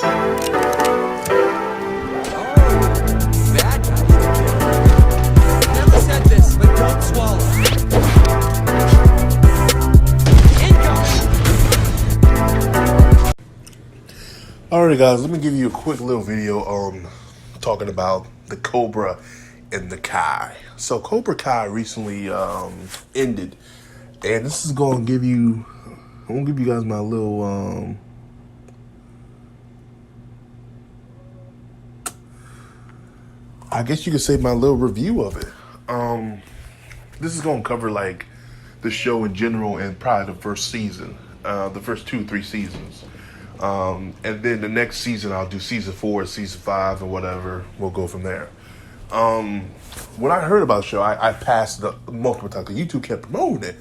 Bad guys. Never said this, but don't swallow. Alright guys, let me give you a quick little video on talking about the Cobra and the Kai. So Cobra Kai recently ended, and this is going to give you, I'm going to give you guys my little, I guess you could say my little review of it. This is going to cover like the show in general and probably the first season, the first 2-3 seasons. And then the next season I'll do season 4, season 5, or whatever. We'll go from there. When I heard about the show, I passed it multiple times because YouTube kept promoting it.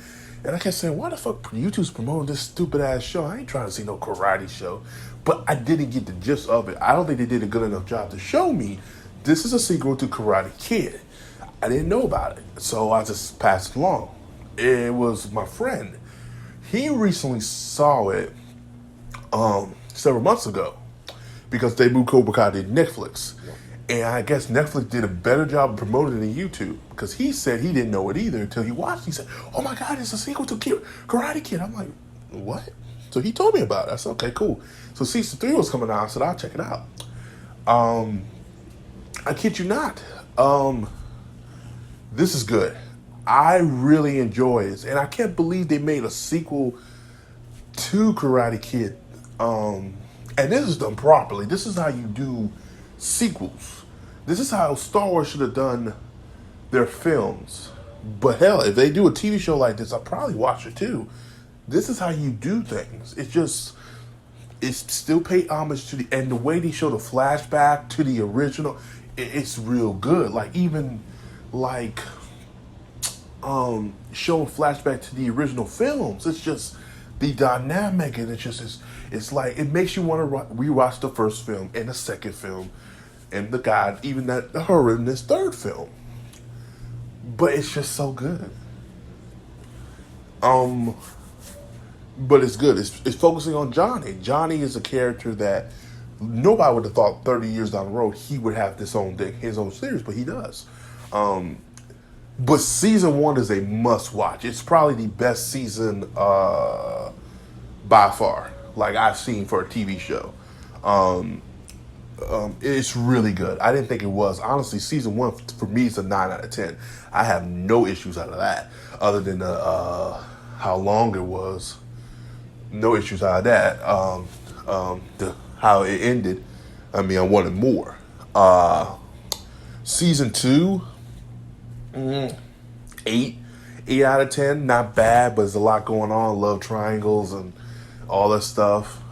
And I kept saying, why the fuck YouTube's promoting this stupid ass show? I ain't trying to see no karate show. But I didn't get the gist of it. I don't think they did a good enough job to show me this is a sequel to Karate Kid. I didn't know about it. So I just passed it along. It was my friend. He recently saw it several months ago because they moved Cobra Kai to Netflix. And I guess Netflix did a better job of promoting it than YouTube because he said he didn't know it either until he watched it. He said, oh my God, it's a sequel to Karate Kid. I'm like, what? So he told me about it. I said, okay, cool. So season 3 was coming out. I said, I'll check it out. I kid you not. This is good. I really enjoy it. And I can't believe they made a sequel to Karate Kid. And this is done properly. This is how you do sequels. This is how Star Wars should have done their films. But hell, if they do a TV show like this, I'll probably watch it too. This is how you do things. It's still pay homage to and the way they show the flashback to the original, it's real good. Like even like showing flashback to the original films. It's just the dynamic, and it's like it makes you want to rewatch the first film and the second film, and the God, even that her in this third film. But it's just so good. But it's good. It's focusing on Johnny. Johnny is a character that nobody would have thought 30 years down the road he would have his own series, but he does. But season 1 is a must watch. It's probably the best season by far, like I've seen for a TV show. It's really good. I didn't think it was. Honestly, season 1 for me is a 9 out of 10. I have no issues out of that, other than how long it was. No issues out of that. How it ended. I mean, I wanted more. Season 2. 8 out of 10, not bad, but there's a lot going on, love triangles and all that stuff.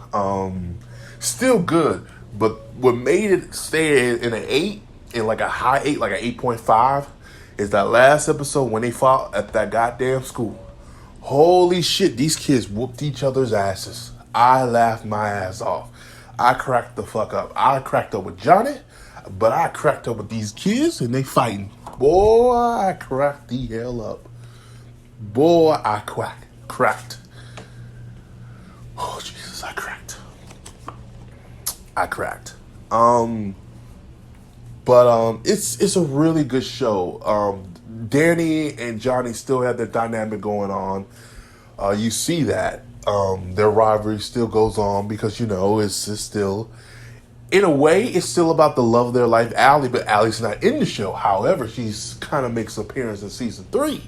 Still good, but what made it stay in an 8, in like a high 8, like an 8.5, is that last episode when they fought at that goddamn school. Holy shit, these kids whooped each other's asses. I laughed my ass off. I cracked the fuck up. I cracked up with Johnny, but I cracked up with these kids and they fighting. Boy, I cracked the hell up. Boy, I cracked. Oh, Jesus, I cracked. But it's a really good show. Danny and Johnny still have their dynamic going on. You see that. Their rivalry still goes on because, it's still... In a way, it's still about the love of their life, Allie, but Allie's not in the show. However, she's kind of makes an appearance in season 3.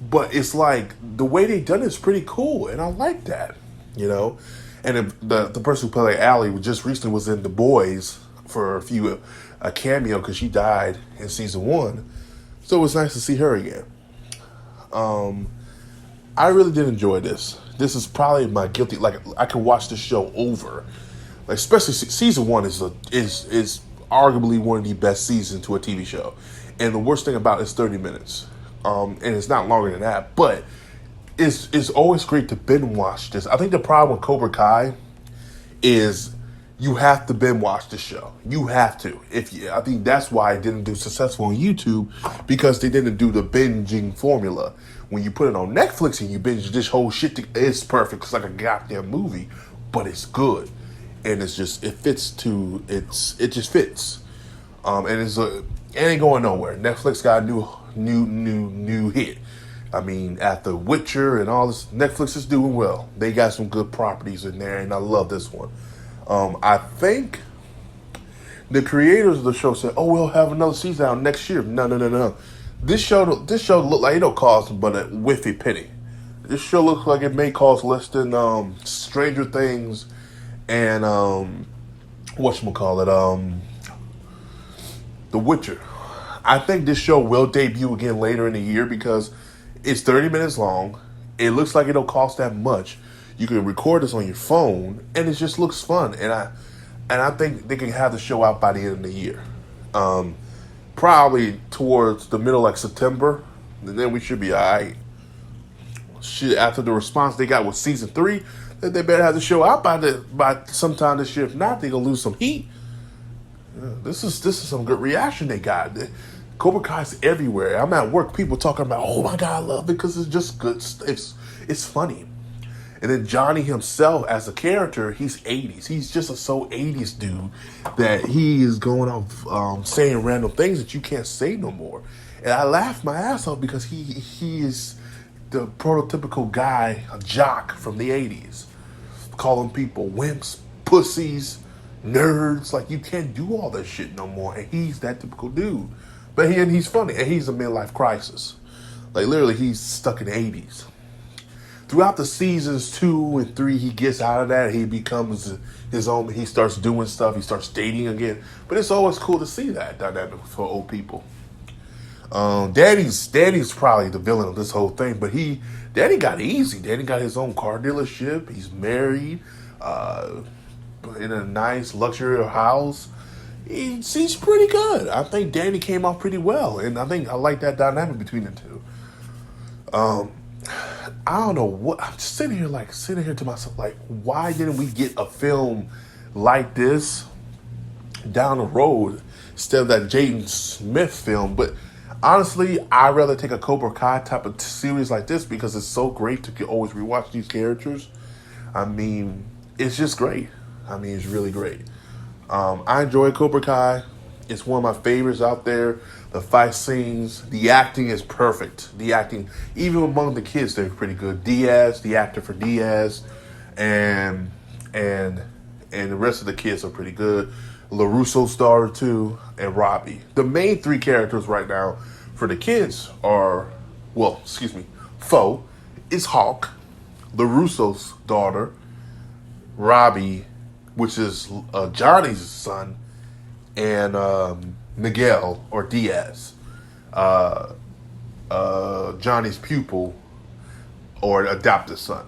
But it's like, the way they done it is pretty cool, and I like that, And the person who played Allie just recently was in The Boys for a cameo because she died in season 1. So it was nice to see her again. I really did enjoy this. This is probably my guilty, like, I can watch this show over. Like, especially season 1 is arguably one of the best seasons to a TV show, and the worst thing about it is 30 minutes, and it's not longer than that. But it's always great to binge watch this. I think the problem with Cobra Kai is you have to binge watch the show. You have to. I think that's why it didn't do successful on YouTube, because they didn't do the binging formula. When you put it on Netflix and you binge this whole shit, it's perfect. It's like a goddamn movie, but it's good. and it's just it just fits. And it ain't going nowhere. Netflix got a new hit. I mean, after Witcher and all this, Netflix is doing well. They got some good properties in there, and I love this one. I think the creators of the show said, "Oh, we'll have another season out next year." No, no, no, no. This show look like it don't cost but a whiffy penny. This show looks like it may cost less than Stranger Things and whatchamacallit, The Witcher. I think this show will debut again later in the year because it's 30 minutes long. It looks like it don't cost that much. You can record this on your phone, and it just looks fun. And I think they can have the show out by the end of the year, probably towards the middle, like September, and then we should be all right. Shit, after the response they got with season 3, they better have the show out by sometime this year. If not, they gonna lose some heat. This is some good reaction they got. Cobra Kai's everywhere. I'm at work, people talking about, oh my god, I love it because it's just good. It's funny. And then Johnny himself as a character, he's 80s. He's just a so 80s dude that he is going off saying random things that you can't say no more. And I laughed my ass off because he is the prototypical guy, a jock from the 80s. Calling people wimps, pussies, nerds. Like, you can't do all that shit no more. And he's that typical dude. But he's funny. And he's a midlife crisis. Like, literally, he's stuck in the 80s. Throughout the seasons 2 and 3, he gets out of that. He becomes his own. He starts doing stuff. He starts dating again. But it's always cool to see that dynamic for old people. Danny's probably the villain of this whole thing. But Danny got easy. Danny got his own car dealership. He's married, in a nice luxury house. He's pretty good. I think Danny came off pretty well, and I like that dynamic between the two. I don't know what I'm just sitting here to myself, like, why didn't we get a film like this down the road instead of that Jaden Smith film? But honestly, I'd rather take a Cobra Kai type of series like this because it's so great to always rewatch these characters. I mean, it's just great. I mean, it's really great. I enjoy Cobra Kai. It's one of my favorites out there. The fight scenes, the acting is perfect. The acting, even among the kids, they're pretty good. Diaz, the actor for Diaz, and the rest of the kids are pretty good. LaRusso's daughter too, and Robbie. The main 3 characters right now for the kids are, Foe is Hawk, LaRusso's daughter, Robbie, which is Johnny's son, and Miguel or Diaz, Johnny's pupil or adopted son.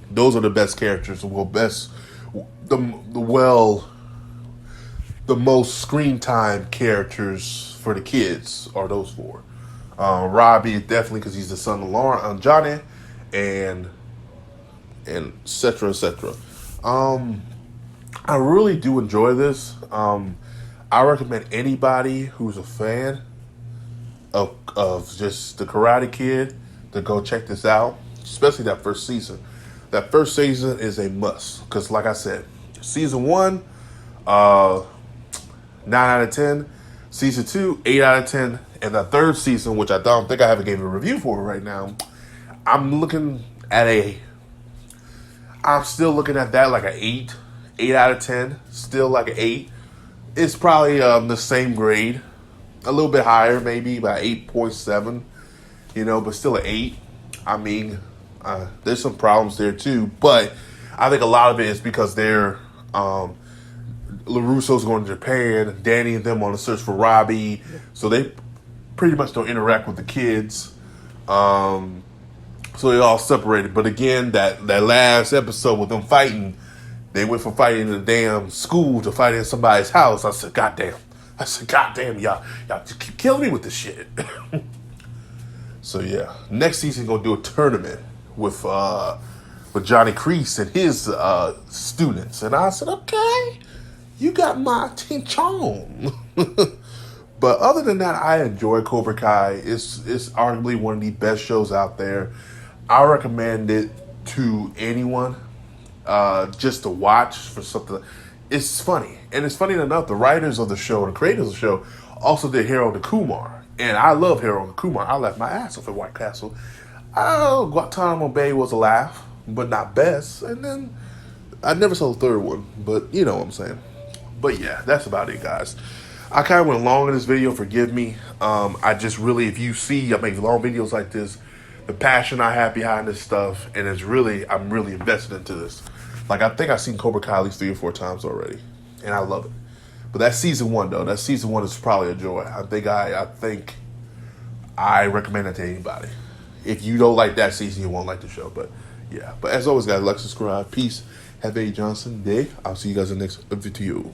Those are the best characters. The most screen time characters for the kids are those 4. Robbie definitely because he's the son of Johnny, and et cetera, et cetera. I really do enjoy this. I recommend anybody who's a fan of just the Karate Kid to go check this out, especially that first season. That first season is a must because, like I said, season 1, 9 out of 10. Season 2, 8 out of 10. And the third season, which I don't think I haven't gave a review for right now, I'm still looking at that like an 8 out of 10. Still like an 8. It's probably the same grade, a little bit higher, maybe about 8.7, but still an 8. I mean, there's some problems there too, but I think a lot of it is because they're LaRusso's going to Japan, Danny and them on a search for Robbie, so they pretty much don't interact with the kids. So they're all separated. But again, that last episode with them fighting. They went from fighting in the damn school to fighting in somebody's house. I said, goddamn, y'all just keep killing me with this shit. So yeah, next season gonna do a tournament with Johnny Kreese and his students. And I said, okay, you got my attention. But other than that, I enjoy Cobra Kai. It's arguably one of the best shows out there. I recommend it to anyone. Just to watch for something. it's funny. And it's funny enough, the writers of the show, the creators of the show, also did Harold and Kumar. And I love Harold and Kumar. I left my ass off at White Castle. Guantanamo Bay was a laugh, but not best. And then I never saw the third one, but you know what I'm saying. But yeah, that's about it, guys. I kind of went long in this video. Forgive me. I just really, if you see, I make long videos like this, the passion I have behind this stuff, and it's really, I'm really invested into this. Like, I think I've seen Cobra Kai at least 3 or 4 times already, and I love it. But that's season 1, though. That season 1 is probably a joy. I think I recommend it to anybody. If you don't like that season, you won't like the show. But yeah. But as always, guys, like, subscribe. Peace. Have a Johnson day. I'll see you guys in the next video.